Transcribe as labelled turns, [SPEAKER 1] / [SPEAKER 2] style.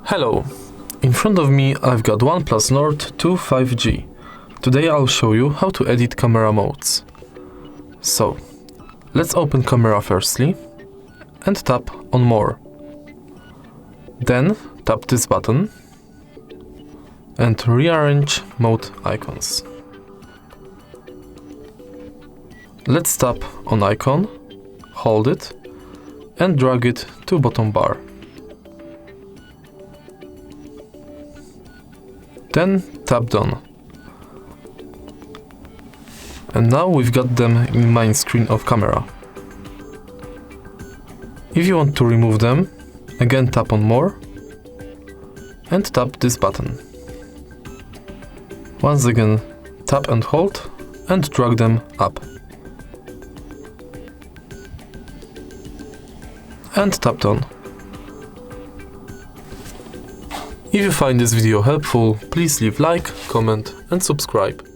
[SPEAKER 1] Hello, in front of me I've got OnePlus Nord 2 5G. Today I'll show you how to edit camera modes. So, let's open camera firstly and tap on More. Then tap this button and rearrange mode icons. Let's tap on icon, hold it and drag it to bottom bar. Then tap Done. And now we've got them in main screen of camera. If you want to remove them, again tap on More and tap this button. Once again tap and hold and drag them up. And tap Done. If you find this video helpful, please leave like, comment and subscribe.